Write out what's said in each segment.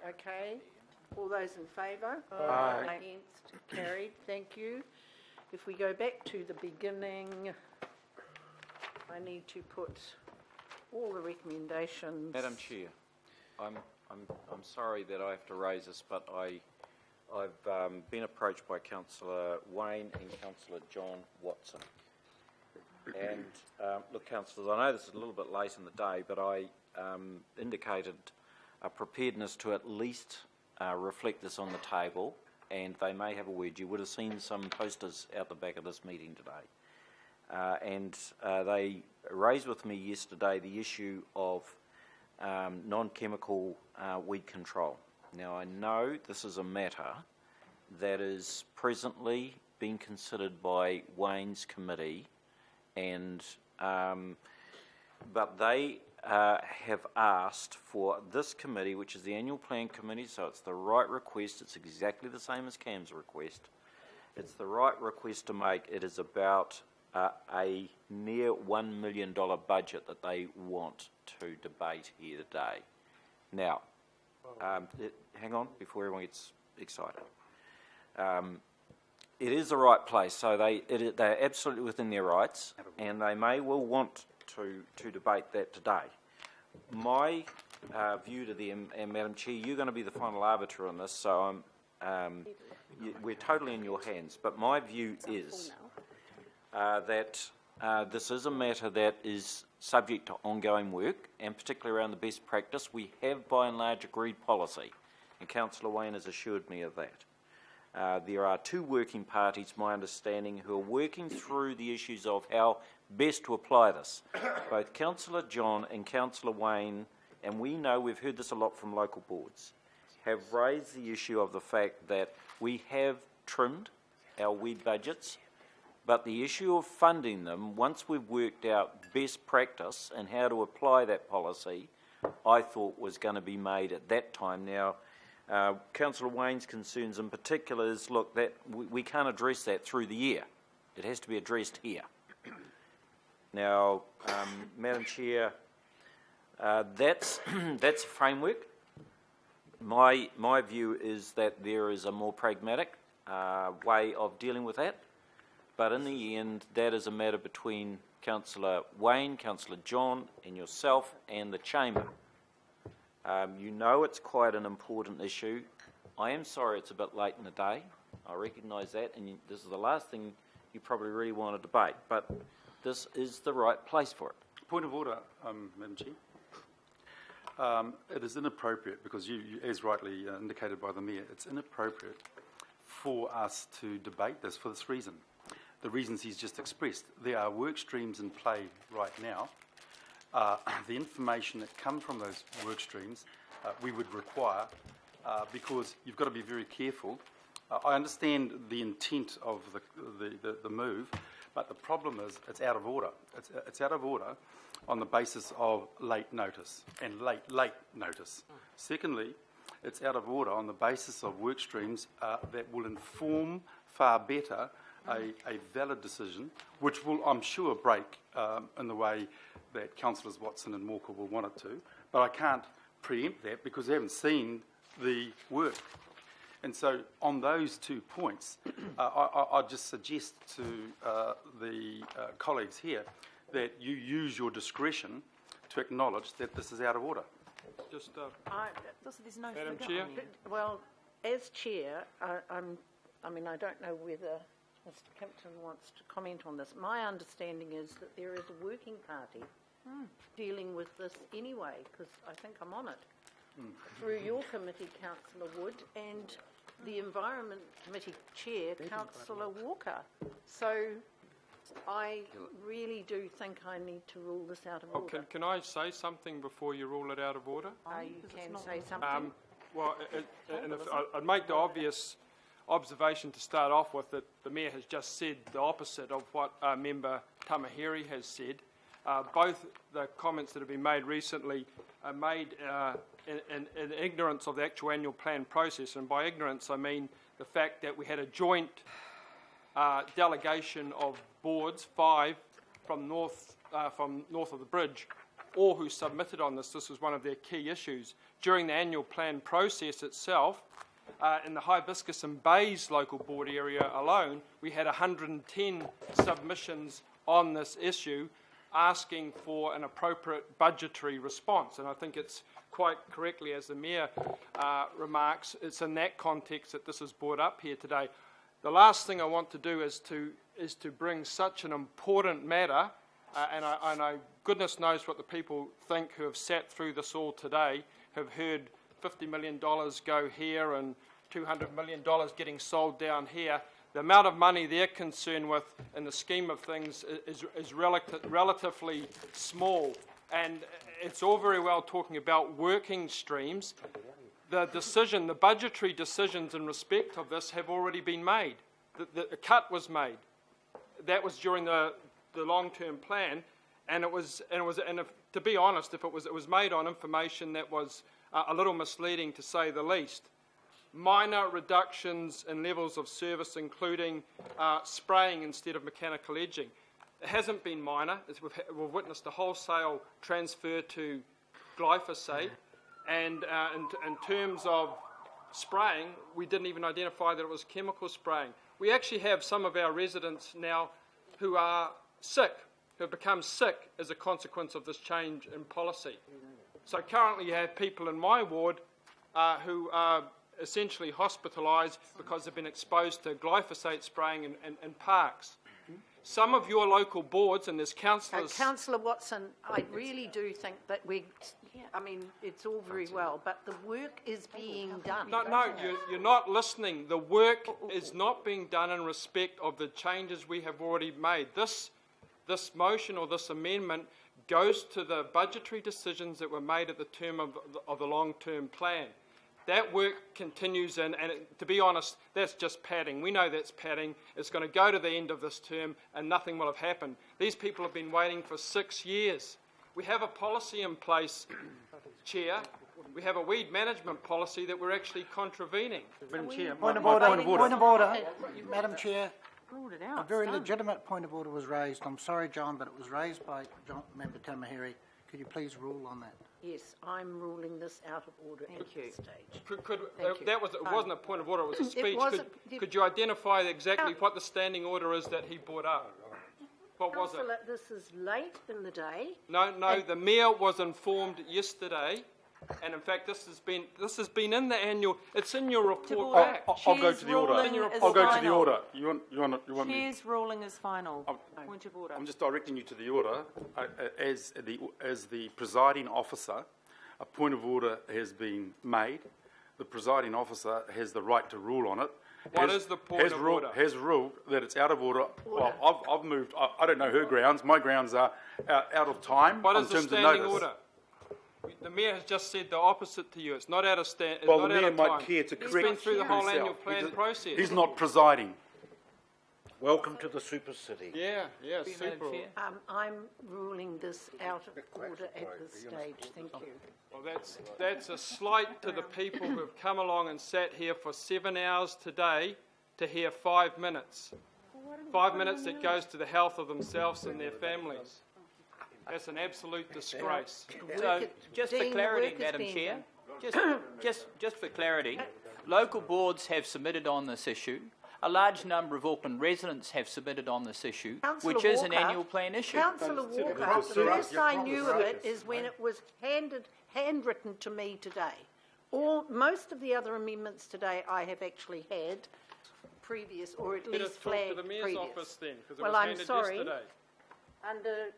Okay. All those in favour? Aye. Against? Carried. Thank you. If we go back to the beginning, I need to put all the recommendations. Madam Chair, I'm sorry that I have to raise this, but I've been approached by Councillor Wayne and Councillor John Watson. And look, councillors, I know this is a little bit late in the day, but I indicated a preparedness to at least reflect this on the table, and they may have a word. You would have seen some posters out the back of this meeting today. And they raised with me yesterday the issue of non-chemical weed control. Now, I know this is a matter that is presently being considered by Wayne's committee, and but they have asked for this committee, which is the annual plan committee, so it's the right request. It's exactly the same as Cam's request. It's the right request to make. It is about a near $1 million budget that they want to debate here today. Now, hang on before everyone gets excited. It is the right place, so they're absolutely within their rights, and they may well want to debate that today. My view to them, and Madam Chair, you're going to be the final arbiter on this, so we're totally in your hands, but my view is that this is a matter that is subject to ongoing work, and particularly around the best practice. We have by and large agreed policy, and Councillor Wayne has assured me of that. There are two working parties, my understanding, who are working through the issues of how best to apply this. Both Councillor John and Councillor Wayne, and we know we've heard this a lot from local boards, have raised the issue of the fact that we have trimmed our weed budgets, but the issue of funding them, once we've worked out best practice and how to apply that policy, I thought was going to be made at that time. Now, Councillor Wayne's concerns in particular is, look, that we can't address that through the year. It has to be addressed here. Now, Madam Chair, that's a framework. My view is that there is a more pragmatic way of dealing with that, but in the end, that is a matter between Councillor Wayne, Councillor John, and yourself and the Chamber. You know it's quite an important issue. I am sorry it's a bit late in the day. I recognise that, and this is the last thing you probably really want to debate, but this is the right place for it. Point of order, Madam Chair. It is inappropriate, because you, as rightly indicated by the Mayor, it's inappropriate for us to debate this for this reason. The reasons he's just expressed. There are work streams in play right now. The information that comes from those work streams we would require, because you've got to be very careful. I understand the intent of the move, but the problem is it's out of order. It's out of order on the basis of late notice and late notice. Secondly, it's out of order on the basis of work streams that will inform far better a valid decision, which will, I'm sure, break in the way that Councillors Watson and Walker will want it to. But I can't preempt that because they haven't seen the work. And so on those 2 points, I just suggest to the colleagues here that you use your discretion to acknowledge that this is out of order. Just, there's no Madam figure Chair. on it. Well, as chair, I mean, I don't know whether Mr. Kimpton wants to comment on this. My understanding is that there is a working party dealing with this anyway, because I think I'm on it, through your committee, Councillor Wood, and the Environment Committee Chair, Councillor Walker. So I really do think I need to rule this out of order. can I say something before you rule it out of order? You can say something. Well, and if I'd make the obvious observation to start off with that the Mayor has just said the opposite of what Member Tamahiri has said. Both the comments that have been made recently are made in ignorance of the actual annual plan process, and by ignorance I mean the fact that we had a joint delegation of boards, 5 from north of the bridge, or who submitted on this, this was one of their key issues. During the annual plan process itself, in the Hibiscus and Bays local board area alone, we had 110 submissions on this issue asking for an appropriate budgetary response. And I think it's quite correctly, as the Mayor remarks, it's in that context that this is brought up here today. The last thing I want to do is to bring such an important matter, and I goodness knows what the people think who have sat through this all today, have heard $50 million go here and $200 million getting sold down here. The amount of money they're concerned with in the scheme of things is relatively small. And it's all very well talking about working streams. The budgetary decisions in respect of this have already been made. The cut was made. That was during the long-term plan, and to be honest, it was made on information that was a little misleading, to say the least. Minor reductions in levels of service, including spraying instead of mechanical edging. It hasn't been minor. We've witnessed a wholesale transfer to glyphosate, and in terms of spraying, we didn't even identify that it was chemical spraying. We actually have some of our residents now who are sick, who have become sick as a consequence of this change in policy. So currently you have people in my ward who are essentially hospitalised because they've been exposed to glyphosate spraying in parks. Some of your local boards, and there's councillors... Councillor Watson, I really do think that it's all very well, but the work is being done. No, you're not listening. The work is not being done in respect of the changes we have already made. This motion or this amendment goes to the budgetary decisions that were made at the term of the long-term plan. That work continues, and to be honest, that's just padding. We know that's padding. It's going to go to the end of this term, and nothing will have happened. These people have been waiting for 6 years. We have a policy in place, Chair. We have a weed management policy that we're actually contravening. Madam Chair, Point of order. Madam Chair, a very legitimate point of order was raised. I'm sorry, John, but it was raised by Member Tamahiri. Could you please rule on that? Yes, I'm ruling this out of order at this stage. It wasn't a point of order, it was a speech. Could you identify exactly what the standing order is that he brought up? What was it? This is late in the day. No, the Mayor was informed yesterday, and in fact this has been in the annual, it's in your report back. I'll go to the order. I'll go to the order. You want me? Chair's ruling is final. Point of order. I'm just directing you to the order. As the presiding officer, a point of order has been made. The presiding officer has the right to rule on it. What is the point of order? Has ruled that it's out of order. Well, I've moved. I don't know her grounds. My grounds are out of time. What is the standing order? The Mayor has just said the opposite to you. It's not out of stand. Well, the Mayor might care to correct himself. He's been through the whole annual plan process. He's not presiding. Welcome to the super city. Yeah, super. I'm ruling this out of order at this stage. Thank you. Well, that's a slight to the people who have come along and sat here for 7 hours today to hear 5 minutes. 5 minutes that goes to the health of themselves and their families. That's an absolute disgrace. So, just for clarity, Madam Chair, just for clarity, local boards have submitted on this issue. A large number of Auckland residents have submitted on this issue, which is an annual plan issue. Councillor Walker, the first I knew of it is when it was handwritten to me today. Most of the other amendments today I have actually had previous, or at least flagged to the Mayor's previous. office then, because it Well, was I'm handed sorry. yesterday. Under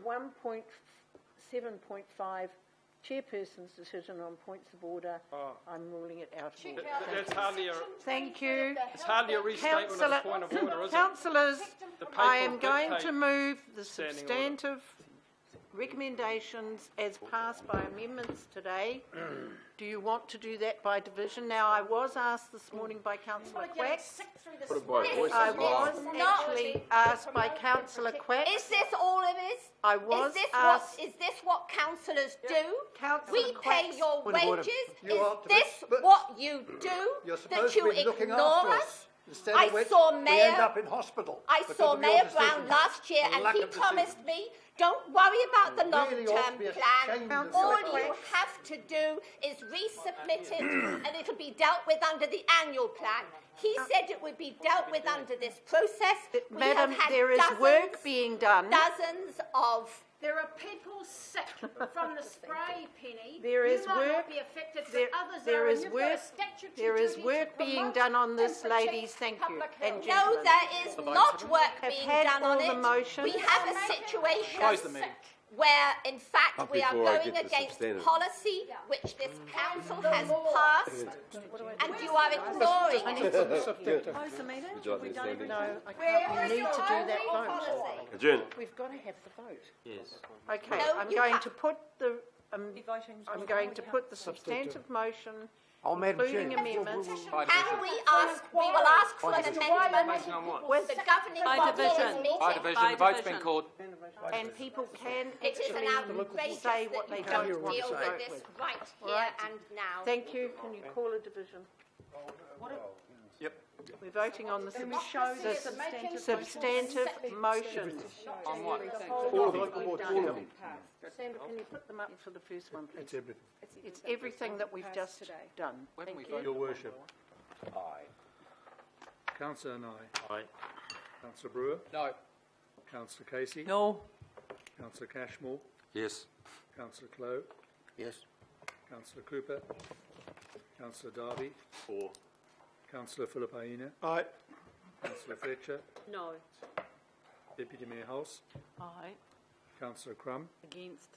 1.7.5, Chairperson's decision on points of order, I'm ruling it out of order. That's hardly a... Thank you. It's hardly a restatement of the point of order, is it? Councillors, The paper I am will going dictate to move the standing order. substantive recommendations as passed by amendments today. Do you want to do that by division? Now, I was asked this morning by Councillor Quack. I was actually asked by Councillor Quack. Is this all it is? I was asked. Is this what councillors do? Councillor We pay your Point of order. wages. You are Is this but what you do? you're That supposed you to be looking ignore after us? us. Instead I of which, saw we Mayor- end up in hospital. I because saw of your Mayor decision. Brown last year, The and lack he of promised decision. me, don't worry about the Really ought long-term to be plan. ashamed of All yourself. you have to do is resubmit it, and it'll be dealt with under the annual plan. He said it would be dealt with under this process. We have Madam, had there is work being done. dozens of. There are people sick from the spray, Penny. There is you might work- not be affected, but there- others there are, is and you've got a work- statutory there is duty work to being promote done on and this, protect ladies. Thank you. public And health. gentlemen. No, there is not work Have being had done on all the it. motions. We have a situation where, in fact, Not we are before I going get the against substantive. policy which this council has passed, and you are ignoring it. Close the meeting? Would you like me to stand in? No, I can't. We need to do that vote. Policy. Adjourn. We've got to have the vote. Yes. Okay, No, I'm you going ha- to put the, Be voting. I'm going to put the substantive motion, Madam including Chair. amendments, Can we ask, we will ask for an amendment. with, The governing By body is division. meeting. By division. and people can It is an actually outrageous say that what they you don't don't want to deal vote with this with. right here Right. and now. Thank you. Can you call a division? Yep. We're voting on the substantive substantive motions. On what? All of them. All of them. Sandra, can you put them up for the first one, please? It's everything. It's everything that we've just done. Thank you. Your worship. Aye. Councillor Nye. Aye. Councillor Brewer. No. Councillor Casey. No. Councillor Cashmore. Yes. Councillor Clow. Yes. Councillor Cooper. Councillor Darby. Four. Councillor Philippaina. Aye. Councillor Fletcher. No. Deputy Mayor House. Aye. Councillor Crum. Against.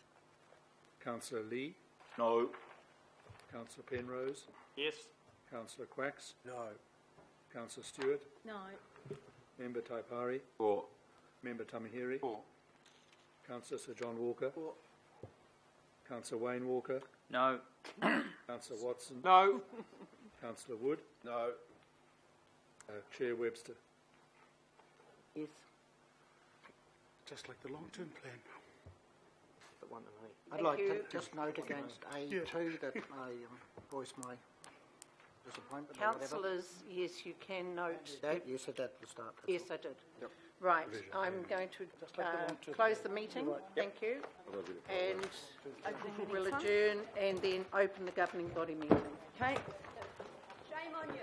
Councillor Lee. No. Councillor Penrose. Yes. Councillor Quacks. No. Councillor Stewart. No. Member Taipari. Four. Member Tamahiri. Four. Councillor Sir John Walker. Councillor Wayne Walker. No. Councillor Watson. No. Councillor Wood. No. Chair Webster. Yes. Just like the long-term plan. I'd Thank like you. to just note against A2 that I voice my disappointment or whatever. Councillors, yes, you can note. You said that at the start. Yes, I did. Right, I'm going to close the meeting. Thank you. And we'll adjourn and then open the governing body meeting. Okay. Shame on you.